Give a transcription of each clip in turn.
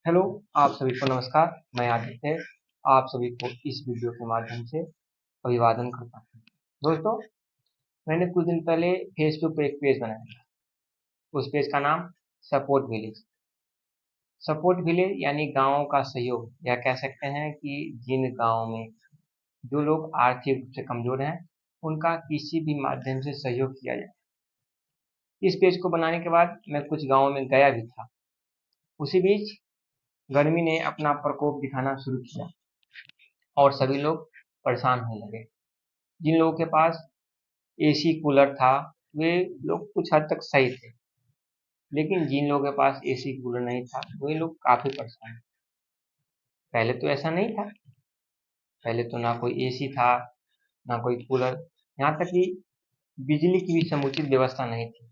Hello, आप सभी को नमस्कार। मैं आदित्य आप सभी को इस वीडियो के माध्यम से अभिवादन करता हूँ। दोस्तों, मैंने कुछ दिन पहले फेसबुक पर एक पेज बनाया था। उस पेज का नाम सपोर्ट विलेज। सपोर्ट विलेज यानी गाँवों का सहयोग, या कह सकते हैं कि जिन गाँव में जो लोग आर्थिक रूप से कमजोर हैं उनका किसी भी माध्यम से सहयोग किया जाए। इस पेज को बनाने के बाद मैं कुछ गाँवों में गया भी था। उसी बीच गर्मी ने अपना प्रकोप दिखाना शुरू किया और सभी लोग परेशान होने लगे। जिन लोगों के पास एसी कूलर था वे लोग कुछ हद तक सही थे, लेकिन जिन लोगों के पास एसी कूलर नहीं था वे लोग काफी परेशान थे। पहले तो ऐसा नहीं था। पहले तो ना कोई एसी था, ना कोई कूलर, यहाँ तक कि बिजली की भी समुचित व्यवस्था नहीं थी।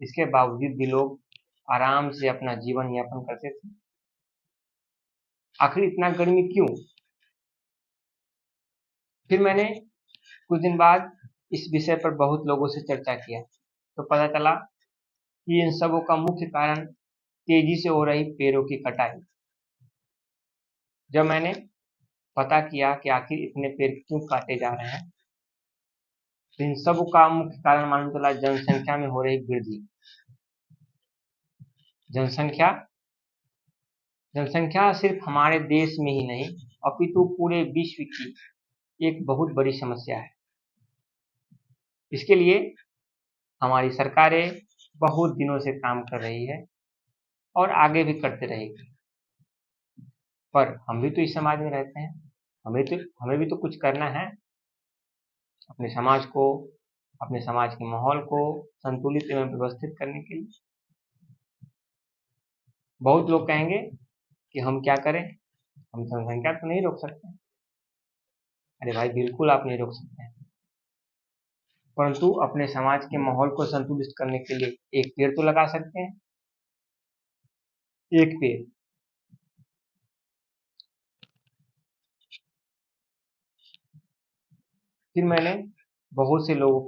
इसके बावजूद भी लोग आराम से अपना जीवन यापन करते थे। आखिर इतना गर्मी क्यों? फिर मैंने कुछ दिन बाद इस विषय पर बहुत लोगों से चर्चा किया, तो पता चला कि इन सबों का मुख्य कारण तेजी से हो रही पेड़ों की कटाई। जब मैंने पता किया कि आखिर इतने पेड़ क्यों काटे जा रहे हैं, तो इन सब का मुख्य कारण मालूम चला जनसंख्या में हो रही वृद्धि। जनसंख्या जनसंख्या सिर्फ हमारे देश में ही नहीं अपितु पूरे विश्व की एक बहुत बड़ी समस्या है। इसके लिए हमारी सरकारें बहुत दिनों से काम कर रही है और आगे भी करते रहेगी। पर हम भी तो इस समाज में रहते हैं, हमें भी तो कुछ करना है। अपने समाज को, अपने समाज के माहौल को संतुलित एवं व्यवस्थित करने के लिए। बहुत लोग कहेंगे कि हम क्या करें, हम जनसंख्या तो नहीं रोक सकते। अरे भाई, बिल्कुल आप नहीं रोक सकते हैं, परंतु अपने समाज के माहौल को संतुलित करने के लिए एक पेड़ तो लगा सकते हैं। एक पेड़। फिर मैंने बहुत से लोगों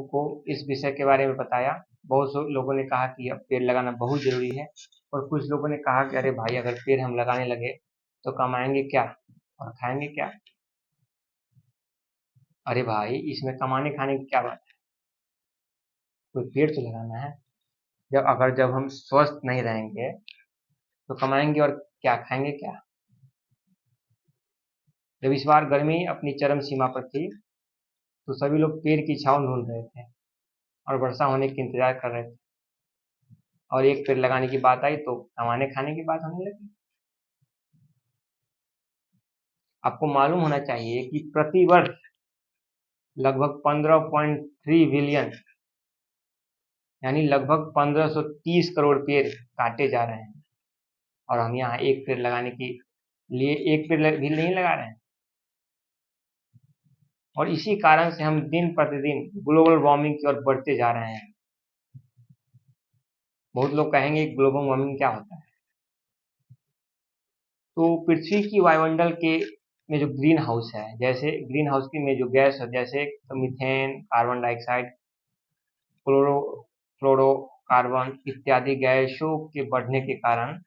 को इस विषय के बारे में बताया। बहुत से लोगों ने कहा कि अब पेड़ लगाना बहुत जरूरी है, और कुछ लोगों ने कहा कि अरे भाई, अगर पेड़ हम लगाने लगे तो कमाएंगे क्या और खाएंगे क्या। अरे भाई, इसमें कमाने खाने की क्या बात है? कोई पेड़ तो लगाना है। जब हम स्वस्थ नहीं रहेंगे तो कमाएंगे और क्या खाएंगे क्या। जब इस बार गर्मी अपनी चरम सीमा पर थी तो सभी लोग पेड़ की छांव ढूंढ रहे थे और वर्षा होने के इंतजार कर रहे थे, और एक पेड़ लगाने की बात आई तो कमाने खाने की बात होने लगी। आपको मालूम होना चाहिए कि प्रति वर्ष लगभग 15.3 बिलियन यानी लगभग 1530 करोड़ पेड़ काटे जा रहे हैं, और हम यहाँ एक पेड़ लगाने के लिए एक पेड़ भी नहीं लगा रहे हैं। और इसी कारण से हम दिन प्रतिदिन ग्लोबल वार्मिंग की ओर बढ़ते जा रहे हैं। बहुत लोग कहेंगे ग्लोबल वार्मिंग क्या होता है। तो पृथ्वी की वायुमंडल के में जो ग्रीन हाउस है, जैसे ग्रीन हाउस की में जो गैस है, जैसे मीथेन, कार्बन डाइऑक्साइड, फ्लोरोकार्बन इत्यादि गैसों के बढ़ने के कारण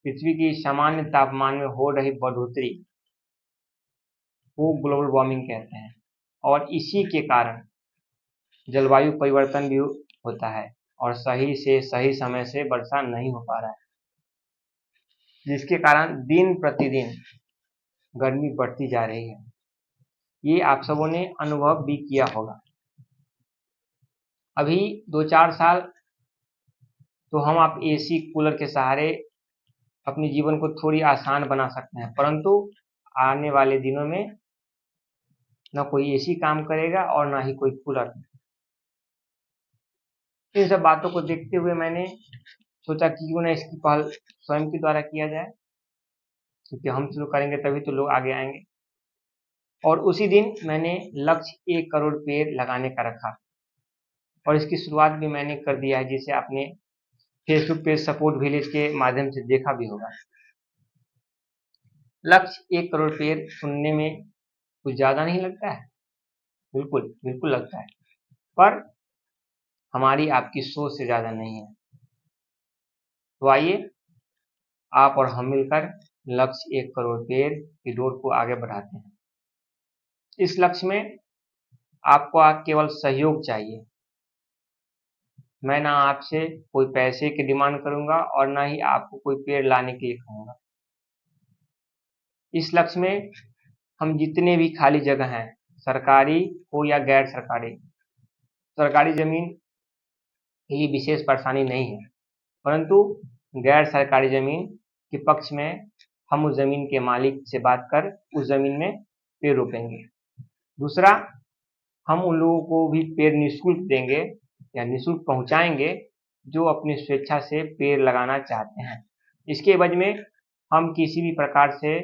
पृथ्वी की सामान्य तापमान में हो रही बढ़ोतरी को ग्लोबल वार्मिंग कहते हैं। और इसी के कारण जलवायु परिवर्तन भी होता है और सही से सही समय से वर्षा नहीं हो पा रहा है, जिसके कारण दिन प्रतिदिन गर्मी बढ़ती जा रही है। ये आप सबों ने अनुभव भी किया होगा। अभी 2-4 साल तो हम आप एसी कूलर के सहारे अपने जीवन को थोड़ी आसान बना सकते हैं, परंतु आने वाले दिनों में ना कोई एसी काम करेगा और ना ही कोई कूलर। इन सब बातों को देखते हुए मैंने सोचा कि क्यों ना इसकी पहल स्वयं के द्वारा किया जाए, क्योंकि हम शुरू करेंगे तभी तो लोग आगे आएंगे। और उसी दिन मैंने लक्ष्य 1 करोड़ पेड़ लगाने का रखा, और इसकी शुरुआत भी मैंने कर दिया है, जिसे आपने फेसबुक पेज सपोर्ट विलेज के माध्यम से देखा भी होगा। लक्ष्य 1 करोड़ पेड़ सुनने में कुछ ज्यादा नहीं लगता है? बिल्कुल बिल्कुल लगता है, पर हमारी आपकी सोच से ज्यादा नहीं है। तो आइए आप और हम मिलकर लक्ष्य 1 करोड़ पेड़ की दौड़ को आगे बढ़ाते हैं। इस लक्ष्य में आपको केवल सहयोग चाहिए। मैं ना आपसे कोई पैसे की डिमांड करूंगा और ना ही आपको कोई पेड़ लाने के लिए कहूंगा। इस लक्ष्य में हम जितने भी खाली जगह हैं, सरकारी हो या गैर सरकारी, सरकारी जमीन की विशेष परेशानी नहीं है, परंतु गैर सरकारी जमीन के पक्ष में हम उस जमीन के मालिक से बात कर उस जमीन में पेड़ रोपेंगे। दूसरा, हम उन लोगों को भी पेड़ निःशुल्क देंगे या निःशुल्क पहुंचाएंगे जो अपनी स्वेच्छा से पेड़ लगाना चाहते हैं। इसके एवज में हम किसी भी प्रकार से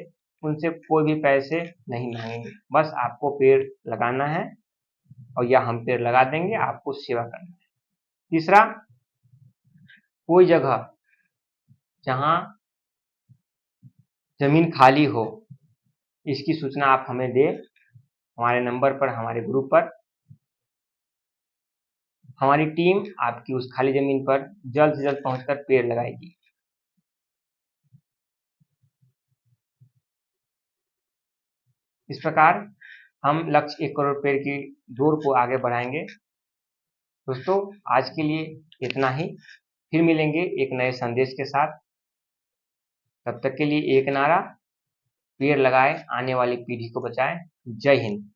उनसे कोई भी पैसे नहीं मांगेंगे, बस आपको पेड़ लगाना है और या हम पेड़ लगा देंगे, आपको सेवा करना है। तीसरा, कोई जगह जहां जमीन खाली हो, इसकी सूचना आप हमें दें हमारे नंबर पर, हमारे ग्रुप पर। हमारी टीम आपकी उस खाली जमीन पर जल्द से जल्द पहुंचकर पेड़ लगाएगी। इस प्रकार हम लक्ष्य 1 करोड़ पेड़ की दौड़ को आगे बढ़ाएंगे। दोस्तों, आज के लिए इतना ही, फिर मिलेंगे एक नए संदेश के साथ। तब तक के लिए एक नारा, पेड़ लगाएं, आने वाली पीढ़ी को बचाएं। जय हिंद।